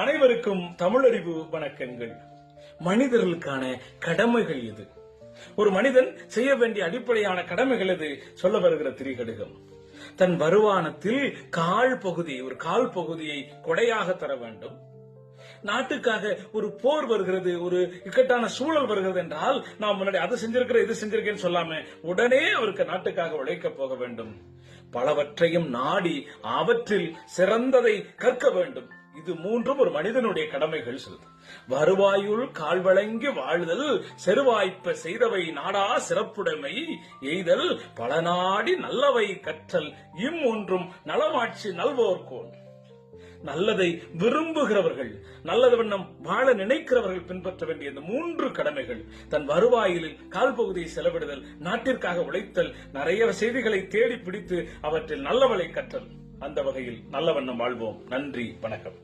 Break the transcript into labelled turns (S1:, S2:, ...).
S1: அனைவருக்கும் தமிழறிவு வணக்கங்கள். மனிதர்களுக்கான கடமைகள் எது? ஒரு மனிதன் செய்ய வேண்டிய அடிப்படையான கடமைகள் எது? சொல்ல வருகிற திரிகடுகம். தன் வருமானத்தில் ஒரு கால் பகுதியை கொடையாக தர வேண்டும். நாட்டுக்காக ஒரு போர் வருகிறது, ஒரு இக்கட்டான சூழல் வருகிறது என்றால் நாம் முன்னாடி அதை செஞ்சிருக்கிறேன் இது செஞ்சிருக்கேன்னு சொல்லாம உடனே அவருக்கு நாட்டுக்காக உழைக்க போக வேண்டும். பலவற்றையும் நாடி அவற்றில் சிறந்ததை கற்க வேண்டும். இது மூன்றும் ஒரு மனிதனுடைய கடமைகள். வருவாயுள் கால் வழங்கி வாழ்தல், செருவாய்ப்ப செய்தவை நாடா சிறப்புடைமை எய்தல், பல நாடி நல்லவை கற்றல், ஒன்றும் நலமாட்சி நல்வோர்கோன். நல்லதை விரும்புகிறவர்கள், நல்லது வண்ணம் வாழ நினைக்கிறவர்கள் பின்பற்ற வேண்டிய இந்த மூன்று கடமைகள்: தன் வருவாயில் கால் பகுதியை செலவிடுதல், நாட்டிற்காக உழைத்தல், நிறைய செய்திகளை தேடி பிடித்து அவற்றில் நல்லவளை கற்றல். அந்த வகையில் நல்ல வண்ணம் வாழ்வோம். நன்றி, வணக்கம்.